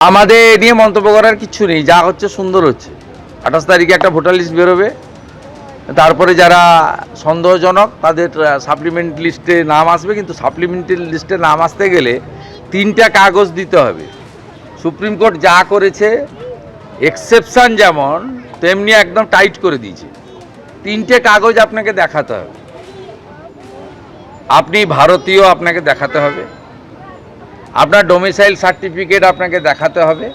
আমাদের এ নিয়ে মন্তব্য করার কিছু নেই, যা হচ্ছে সুন্দর হচ্ছে। 28 তারিখে একটা ভোটার লিস্ট বেরোবে, তারপরে যারা সন্দেহজনক তাদের সাপ্লিমেন্ট লিস্টে নাম আসবে, কিন্তু সাপ্লিমেন্টারি লিস্টে নাম আসতে গেলে 3টা কাগজ দিতে হবে। সুপ্রিম কোর্ট যা করেছে, এক্সেপশন যেমন তেমনি একদম টাইট করে দিয়েছে। 3টে কাগজ আপনাকে দেখাতে হবে, আপনি ভারতীয় আপনাকে দেখাতে হবে, আপনার ডোমিসাইল সার্টিফিকেট আপনাকে দেখাতে হবে,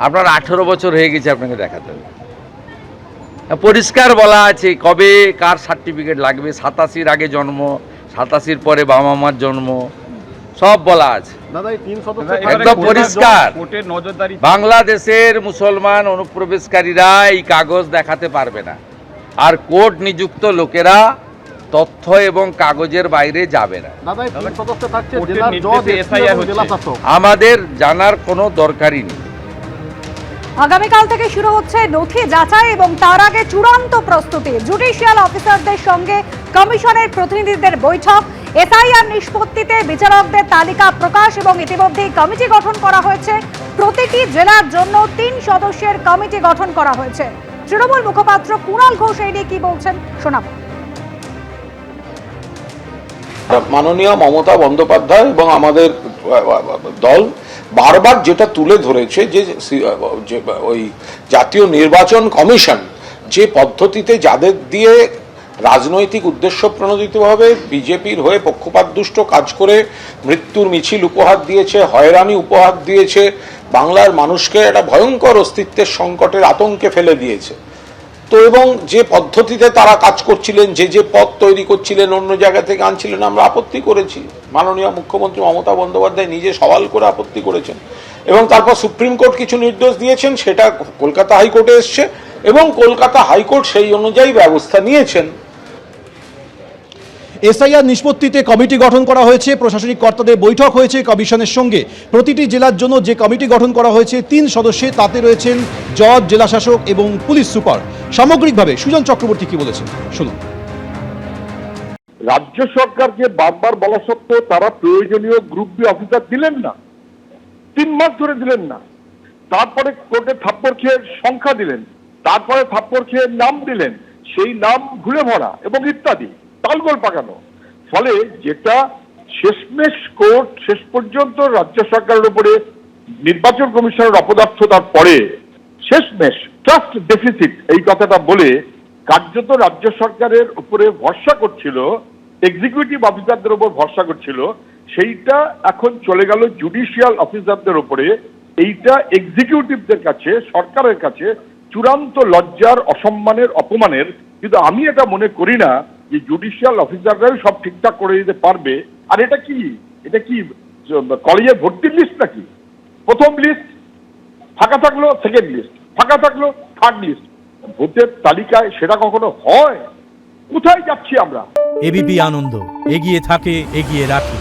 আপনার 18 বছর হয়ে গেছে আপনাকে দেখাতে হবে। পরিষ্কার বলা আছে কবে কার সার্টিফিকেট লাগবে, 87-র আগে জন্ম, 87-র পরে বাবা মার জন্ম, সব বলা আছে একদম পরিষ্কার। বাংলাদেশের মুসলমান অনুপ্রবেশকারীরা এই কাগজ দেখাতে পারবে না, আর কোর্ট নিযুক্ত লোকেরা তথ্য এবং কাগজের বাইরে যাবে না। আমাদের জানার কোনো দরকারই নেই। আগামীকাল থেকে শুরু হচ্ছে নথি যাচাই এবং তার আগে চূড়ান্ত প্রস্তুতি। জুডিশিয়াল অফিসারদের সঙ্গে কমিশনের প্রতিনিধিদের বৈঠক, এসআইআর নিষ্পত্তিতে বিচারকদের তালিকা প্রকাশ এবং ইতিমধ্যেই কমিটি গঠন করা হয়েছে। প্রতিটি জেলার জন্য 3 সদস্যের কমিটি গঠন করা হয়েছে। তৃণমূল মুখপাত্র কুণাল ঘোষ এই নিয়ে কি বলছেন শোনাব। মাননীয় মমতা বন্দ্যোপাধ্যায় এবং আমাদের দল বারবার যেটা তুলে ধরেছে যে ওই জাতীয় নির্বাচন কমিশন যে পদ্ধতিতে যাদের দিয়ে রাজনৈতিক উদ্দেশ্য প্রণোদিতভাবে বিজেপির হয়ে পক্ষপাতদুষ্ট কাজ করে মৃত্যুর মিছিল উপহার দিয়েছে, হয়রানি উপহার দিয়েছে, বাংলার মানুষকে একটা ভয়ঙ্কর অস্তিত্বের সংকটের আতঙ্কে ফেলে দিয়েছে। তো এবং যে পদ্ধতিতে তারা কাজ করছিলেন, যে পথ তৈরি করছিলেন, অন্য জায়গা থেকে আনছিলেন, আমরা আপত্তি করেছি। মাননীয় মুখ্যমন্ত্রী মমতা বন্দ্যোপাধ্যায় নিজে সওয়াল করে আপত্তি করেছেন এবং তারপর সুপ্রিম কোর্ট কিছু নির্দেশ দিয়েছেন, সেটা কলকাতা হাইকোর্টে এসছে এবং কলকাতা হাইকোর্ট সেই অনুযায়ী ব্যবস্থা নিয়েছেন। এসআইআর নিষ্পত্তিতে কমিটি গঠন করা হয়েছে, প্রশাসনিক কর্তাদের বৈঠক হয়েছে কমিশনের সঙ্গে। প্রতিটি জেলার জন্য যে কমিটি গঠন করা হয়েছে 3 সদস্যে, তাতে রয়েছেন জজ, জেলাশাসক এবং পুলিশ সুপার। সামগ্রিকভাবে সুজন চক্রবর্তী কি বলেছেন শুনুন। রাজ্য সরকারকে বারবার বলা সত্ত্বেও তারা প্রয়োজনীয় গ্রুপ বি অফিসার দিলেন না, 3 মাস ধরে দিলেন না। তারপরে কোর্টে থাপ্পড় খেয়ে সংখ্যা দিলেন, তারপরে থাপ্পড় খেয়ে নাম দিলেন, সেই নাম ঘুরে ভরা এবং ইত্যাদি তালগোল পাকানো। ফলে যেটা শেষমেশ কোর্ট শেষ পর্যন্ত রাজ্য সরকারের উপরে নির্বাচন কমিশনের অপদার্থতার পরে শেষমেশ ট্রাস্ট ডেফিসিট এই কথাটা বলে কার্যত রাজ্য সরকারের উপরে ভরসা করছিল, এক্সিকিউটিভ অফিসারদের উপর ভরসা করছিল, সেইটা এখন চলে গেল জুডিশিয়াল অফিসারদের উপরে। এইটা এক্সিকিউটিভদের কাছে, সরকারের কাছে চূড়ান্ত লজ্জার, অসম্মানের, অপমানের। কিন্তু আমি এটা মনে করি না যে জুডিশিয়াল অফিসাররাই সব ঠিকঠাক করে দিতে পারবে। আর এটা কি কলেজে ভর্তির লিস্ট নাকি? প্রথম লিস্ট ফাঁকা থাকলো, সেকেন্ড লিস্ট ফাঁকা থাকলো, থার্ড লিস্ট। ভোটের তালিকায় সেটা কখনো হয়? কোথায় যাচ্ছি আমরা? এবিপি আনন্দ, এগিয়ে থাকে, এগিয়ে রাখে।